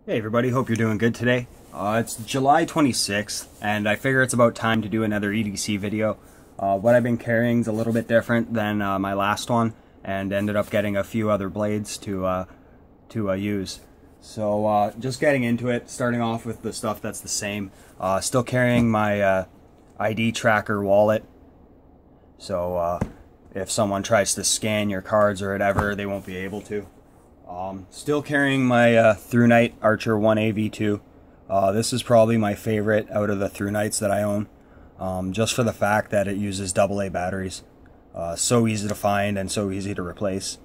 Hey everybody, hope you're doing good today. It's July 26th, and I figure it's about time to do another EDC video. What I've been carrying is a little bit different than my last one, and ended up getting a few other blades to use. So just getting into it, starting off with the stuff that's the same. Still carrying my ID tracker wallet, so if someone tries to scan your cards or whatever, they won't be able to. Still carrying my Through Night Archer 1A V2. This is probably my favorite out of the Through Nights that I own, just for the fact that it uses AA batteries. So easy to find and so easy to replace,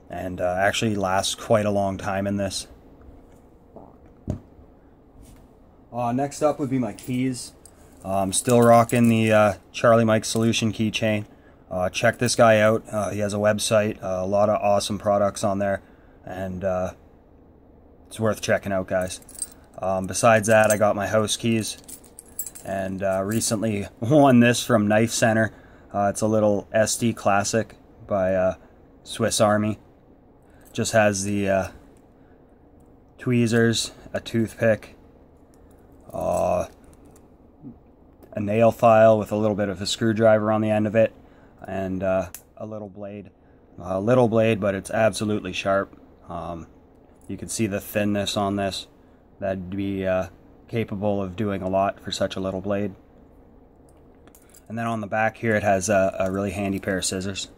and actually lasts quite a long time in this. Next up would be my keys. Still rocking the Charlie Mike Solution keychain. Check this guy out. He has a website, a lot of awesome products on there, and it's worth checking out, guys. Besides that, I got my house keys, and recently won this from Knife Center. It's a little SD Classic by Swiss Army. Just has the tweezers, a toothpick, a nail file with a little bit of a screwdriver on the end of it, and a little blade. A little blade, but it's absolutely sharp. You can see the thinness on this. That'd be capable of doing a lot for such a little blade. And then on the back here it has a really handy pair of scissors.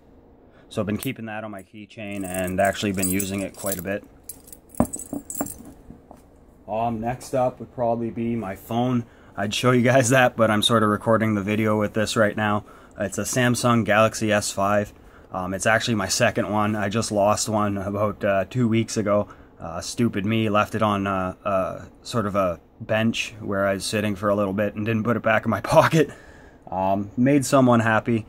So I've been keeping that on my keychain and actually been using it quite a bit. Next up would probably be my phone. I'd show you guys that, but I'm sort of recording the video with this right now. It's a Samsung Galaxy S5. It's actually my second one. I just lost one about 2 weeks ago. Stupid me, left it on sort of a bench where I was sitting for a little bit and didn't put it back in my pocket. Made someone happy.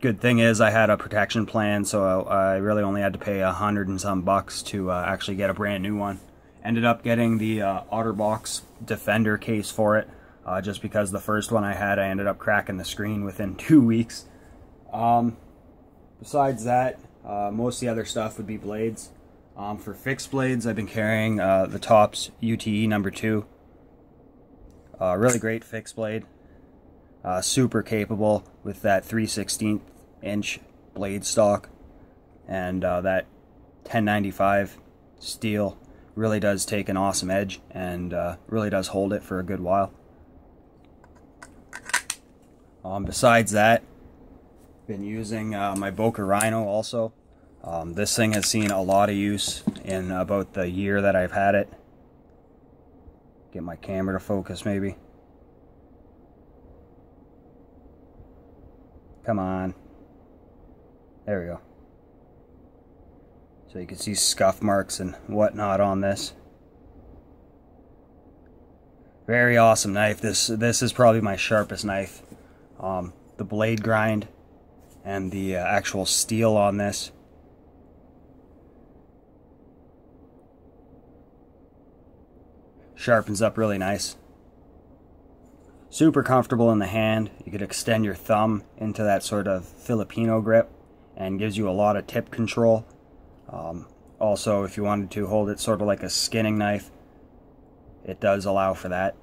Good thing is I had a protection plan, so I really only had to pay $100 and some bucks to actually get a brand new one. Ended up getting the OtterBox Defender case for it, just because the first one I had, I ended up cracking the screen within 2 weeks. Besides that, most of the other stuff would be blades. For fixed blades, I've been carrying the Tops UTE number 2. Really great fixed blade. Super capable with that 3/16 inch blade stock, and that 1095 steel really does take an awesome edge, and really does hold it for a good while. Besides that, been using my Boca Rhino also. This thing has seen a lot of use in about the year that I've had it. Get my camera to focus maybe. Come on. There we go. So you can see scuff marks and whatnot on this. Very awesome knife. This is probably my sharpest knife. The blade grind and the actual steel on this. Sharpens up really nice. Super comfortable in the hand. You could extend your thumb into that sort of Filipino grip, and gives you a lot of tip control. Also, if you wanted to hold it sort of like a skinning knife, it does allow for that.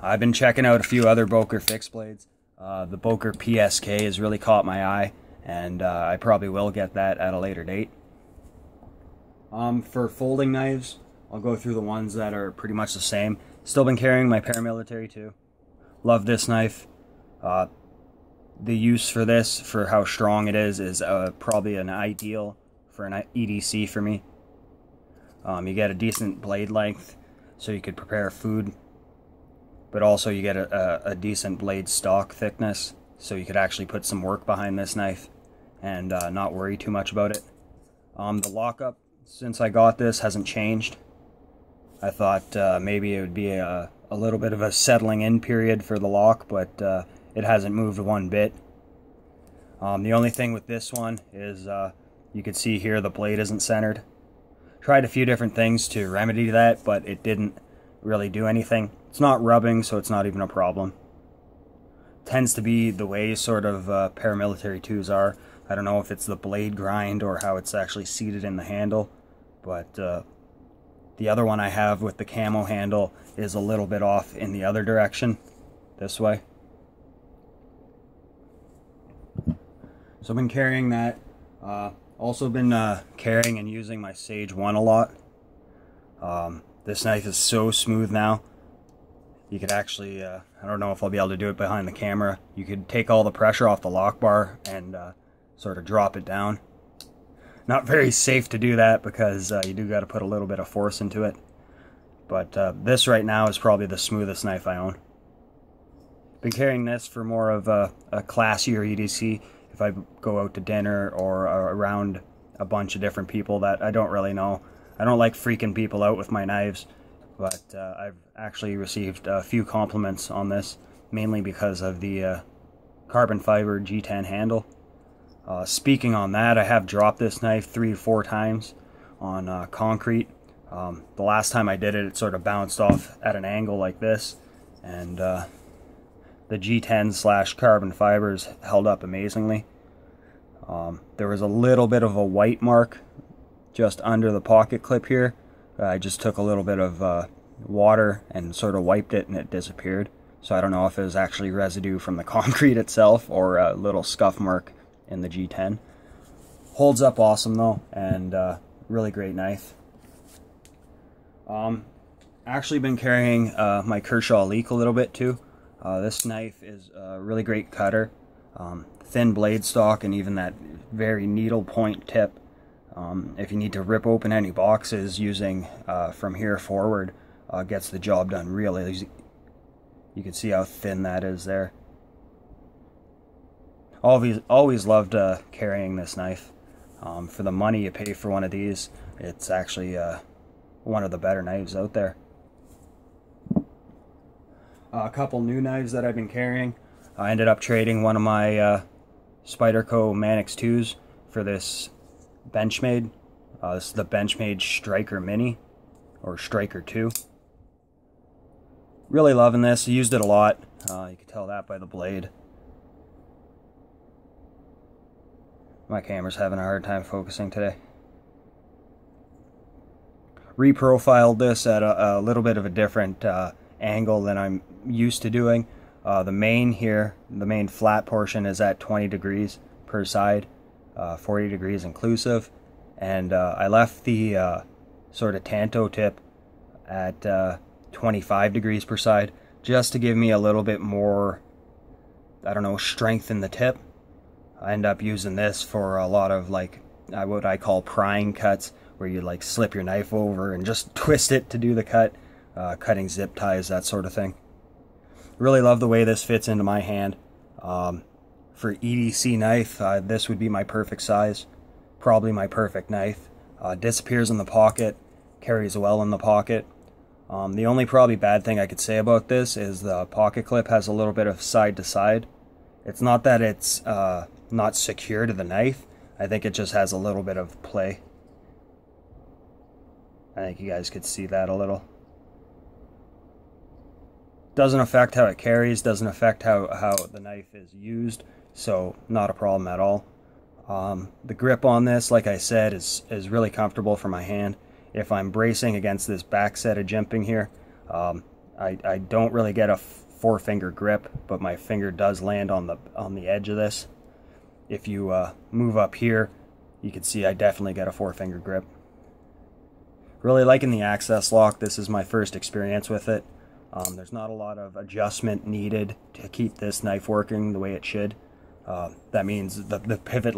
I've been checking out a few other Boker fixed blades. The Boker PSK has really caught my eye, and I probably will get that at a later date. For folding knives, I'll go through the ones that are pretty much the same. Still been carrying my Paramilitary 2. Love this knife. The use for this, for how strong it is probably an ideal for an EDC for me. You get a decent blade length, so you could prepare food, but also you get a decent blade stock thickness, so you could actually put some work behind this knife and not worry too much about it. The lockup, since I got this, hasn't changed. I thought maybe it would be a little bit of a settling in period for the lock, but it hasn't moved one bit. The only thing with this one is you can see here the blade isn't centered. Tried a few different things to remedy that, but it didn't really do anything. It's not rubbing, so it's not even a problem. Tends to be the way sort of Paramilitary 2s are. I don't know if it's the blade grind or how it's actually seated in the handle, but The other one I have with the camo handle is a little bit off in the other direction, this way. So I've been carrying that. Also been carrying and using my Sage 1 a lot. This knife is so smooth now. You could actually, I don't know if I'll be able to do it behind the camera. You could take all the pressure off the lock bar and sort of drop it down. Not very safe to do that because you do got to put a little bit of force into it. But this right now is probably the smoothest knife I own. Been carrying this for more of a classier EDC. If I go out to dinner or around a bunch of different people that I don't really know. I don't like freaking people out with my knives, but I've actually received a few compliments on this, mainly because of the carbon fiber G10 handle. Speaking on that, I have dropped this knife 3 or 4 times on concrete. The last time I did it, it sort of bounced off at an angle like this, and the G10 / carbon fibers held up amazingly. There was a little bit of a white mark just under the pocket clip here. I just took a little bit of water and sort of wiped it and it disappeared. So I don't know if it was actually residue from the concrete itself or a little scuff mark in the G10. Holds up awesome though, and really great knife. Actually been carrying my Kershaw Leak a little bit too. This knife is a really great cutter. Thin blade stock and even that very needle point tip. If you need to rip open any boxes using from here forward, gets the job done real easy. You can see how thin that is there. Always loved carrying this knife. For the money you pay for one of these, it's actually one of the better knives out there. A couple new knives that I've been carrying. I ended up trading one of my Spyderco Manix 2s for this Benchmade. This is the Benchmade Striker Mini, or Striker 2. Really loving this. I used it a lot. You can tell that by the blade. My camera's having a hard time focusing today. Reprofiled this at a little bit of a different angle than I'm used to doing. The main here, the main flat portion is at 20 degrees per side, 40 degrees inclusive, and I left the sort of tanto tip at 25 degrees per side just to give me a little bit more, I don't know, strength in the tip. I end up using this for a lot of like what I call prying cuts, where you like slip your knife over and just twist it to do the cut, cutting zip ties, that sort of thing. Really love the way this fits into my hand. For EDC knife, this would be my perfect size, probably my perfect knife. Disappears in the pocket, carries well in the pocket. The only probably bad thing I could say about this is the pocket clip has a little bit of side to side. It's not that it's not secure to the knife. I think it just has a little bit of play. I think you guys could see that a little. Doesn't affect how it carries, doesn't affect how the knife is used, so not a problem at all. The grip on this, like I said, is really comfortable for my hand. If I'm bracing against this back set of jimping here, I don't really get a 4-finger grip, but my finger does land on the edge of this. If you move up here, you can see I definitely get a 4-finger grip. Really liking the access lock. This is my first experience with it. There's not a lot of adjustment needed to keep this knife working the way it should. That means the pivot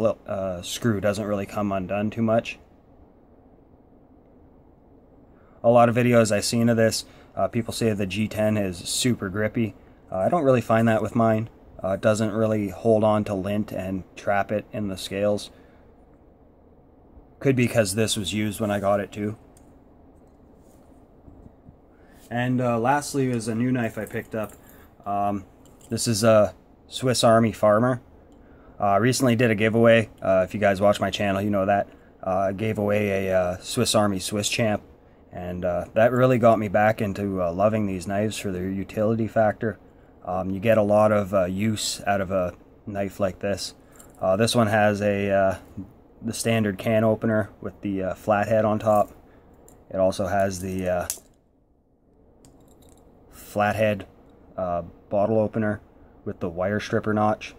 screw doesn't really come undone too much. A lot of videos I've seen of this, people say the G10 is super grippy. I don't really find that with mine. It doesn't really hold on to lint and trap it in the scales. Could be because this was used when I got it too. And lastly is a new knife I picked up. This is a Swiss Army Farmer. Recently did a giveaway. If you guys watch my channel, you know that. I gave away a Swiss Army Swiss Champ. And that really got me back into loving these knives for their utility factor. You get a lot of use out of a knife like this. This one has the standard can opener with the flathead on top. It also has the flathead bottle opener with the wire stripper notch.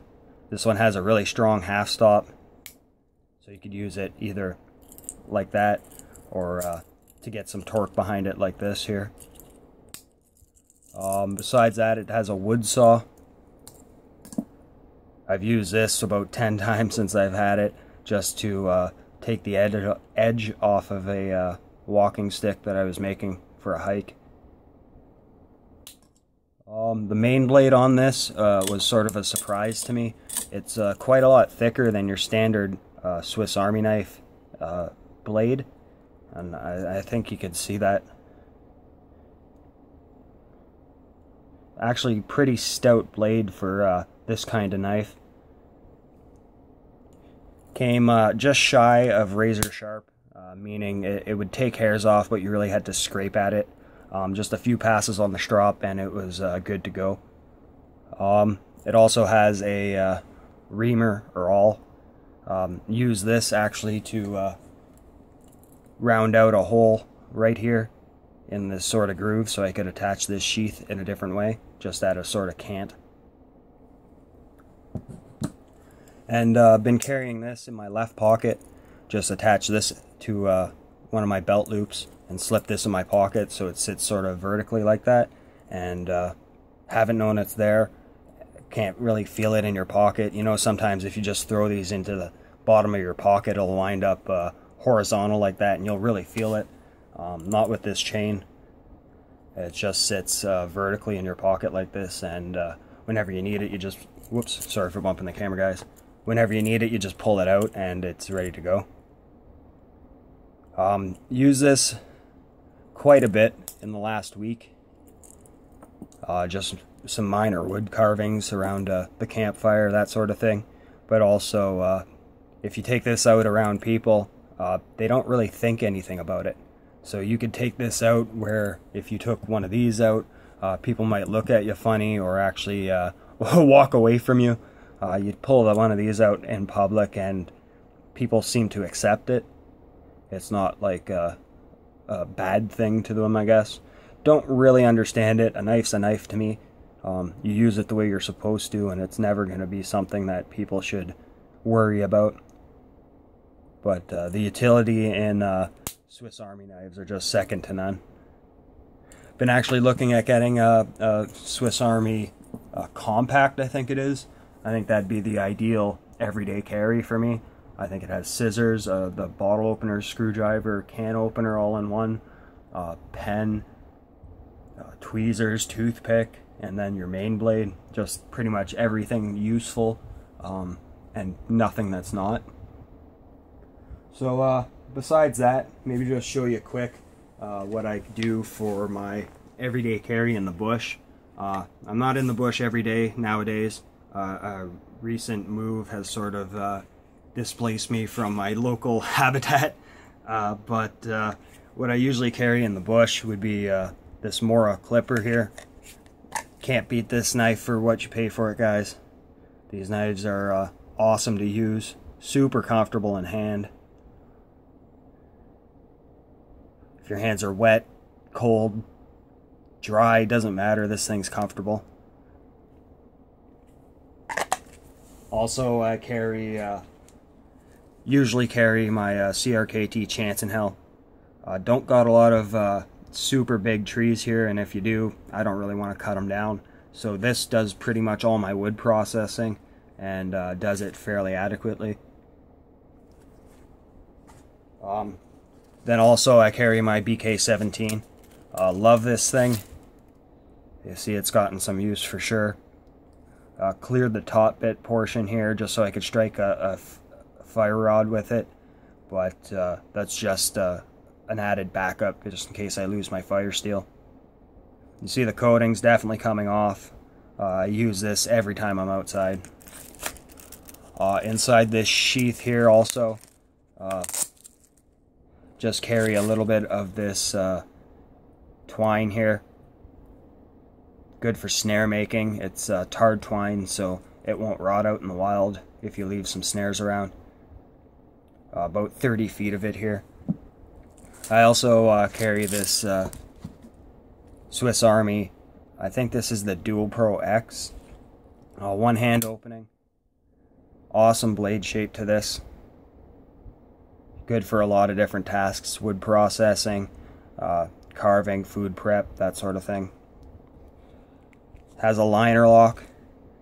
This one has a really strong half stop, so you could use it either like that or to get some torque behind it like this here. Besides that, it has a wood saw. I've used this about 10 times since I've had it, just to take the edge off of a walking stick that I was making for a hike. The main blade on this was sort of a surprise to me. It's quite a lot thicker than your standard Swiss Army knife blade, and I think you could see that. Actually, pretty stout blade for this kind of knife. Came just shy of razor sharp, meaning it would take hairs off, but you really had to scrape at it. Just a few passes on the strop and it was good to go. It also has a reamer or awl. Use this actually to round out a hole right here in this sort of groove, so I could attach this sheath in a different way, just at a sort of cant. And been carrying this in my left pocket. Just attach this to one of my belt loops and slip this in my pocket so it sits sort of vertically like that, and haven't known it's there. Can't really feel it in your pocket. You know, sometimes if you just throw these into the bottom of your pocket, it'll wind up horizontal like that and you'll really feel it. Not with this chain. It just sits vertically in your pocket like this, and whenever you need it, you just, whoops, sorry for bumping the camera, guys. Whenever you need it, you just pull it out and it's ready to go. Use this quite a bit in the last week. Just some minor wood carvings around the campfire, that sort of thing. But also, if you take this out around people, they don't really think anything about it. So you could take this out where if you took one of these out, people might look at you funny or actually walk away from you. You'd pull one of these out in public and people seem to accept it. It's not like a bad thing to them, I guess. Don't really understand it. A knife's a knife to me. You use it the way you're supposed to, and it's never going to be something that people should worry about. But the utility in Swiss Army knives are just second to none. Been actually looking at getting a Swiss Army compact, I think it is. I think that'd be the ideal everyday carry for me. I think it has scissors, the bottle opener, screwdriver, can opener all in one, pen, tweezers, toothpick, and then your main blade. Just pretty much everything useful, and nothing that's not. So besides that, maybe just show you quick what I do for my everyday carry in the bush. I'm not in the bush every day nowadays. A recent move has sort of displaced me from my local habitat, but what I usually carry in the bush would be this Mora clipper here. Can't beat this knife for what you pay for it, guys. These knives are awesome to use, super comfortable in hand. If your hands are wet, cold, dry, doesn't matter, this thing's comfortable. Also, I usually carry my CRKT Chance and Hell. Don't got a lot of super big trees here, and if you do, I don't really want to cut them down. So this does pretty much all my wood processing, and does it fairly adequately. Then also I carry my BK17. Love this thing. You see it's gotten some use for sure. Cleared the top bit portion here just so I could strike a fire rod with it, but that's just an added backup just in case I lose my fire steel. You see the coating's definitely coming off. I use this every time I'm outside. Inside this sheath here also, just carry a little bit of this twine here. Good for snare making. It's tarred twine, so it won't rot out in the wild if you leave some snares around. About 30 feet of it here. I also carry this Swiss Army. I think this is the Dual Pro X. One hand opening. Awesome blade shape to this. Good for a lot of different tasks. Wood processing, carving, food prep, that sort of thing. Has a liner lock.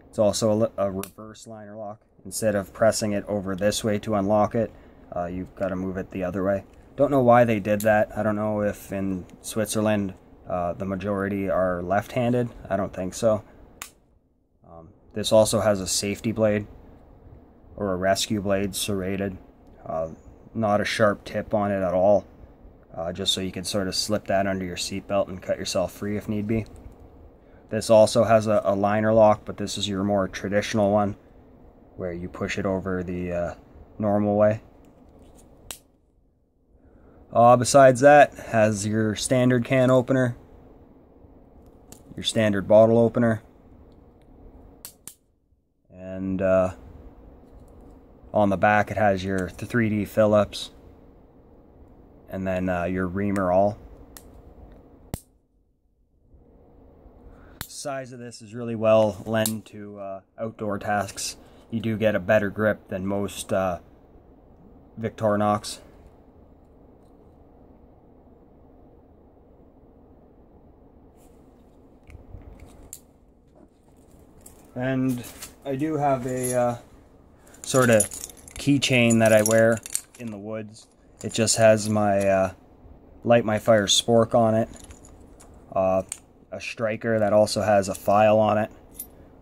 It's also a reverse liner lock. Instead of pressing it over this way to unlock it, you've got to move it the other way. Don't know why they did that. I don't know if in Switzerland the majority are left-handed. I don't think so. This also has a safety blade, or a rescue blade, serrated. Not a sharp tip on it at all. Just so you can sort of slip that under your seatbelt and cut yourself free if need be. This also has a liner lock, but this is your more traditional one, where you push it over the normal way. Besides that, has your standard can opener, your standard bottle opener, and on the back it has your 3D Phillips, and then your reamer all. Size of this is really well lent to outdoor tasks. You do get a better grip than most Victorinox. And I do have a sort of keychain that I wear in the woods. It just has my Light My Fire spork on it. A striker that also has a file on it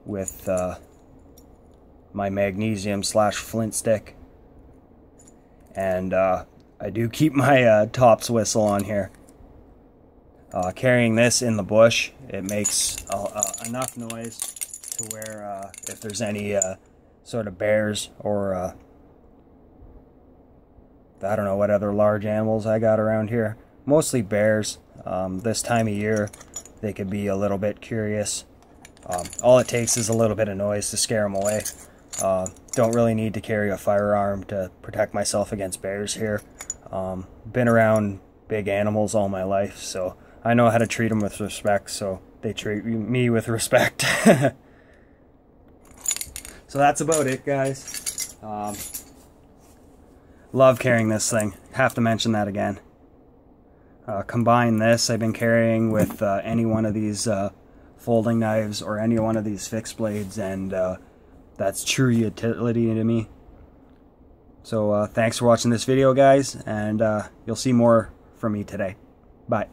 with my magnesium / flint stick. And I do keep my Tops whistle on here. Carrying this in the bush, it makes enough noise to where if there's any sort of bears or I don't know what other large animals I got around here. Mostly bears. This time of year they could be a little bit curious. All it takes is a little bit of noise to scare them away. Don't really need to carry a firearm to protect myself against bears here. Been around big animals all my life, so I know how to treat them with respect, so they treat me with respect. So that's about it, guys. Love carrying this thing. Have to mention that again. Combine this I've been carrying with any one of these folding knives or any one of these fixed blades, and that's true utility to me. So thanks for watching this video, guys, and you'll see more from me today. Bye.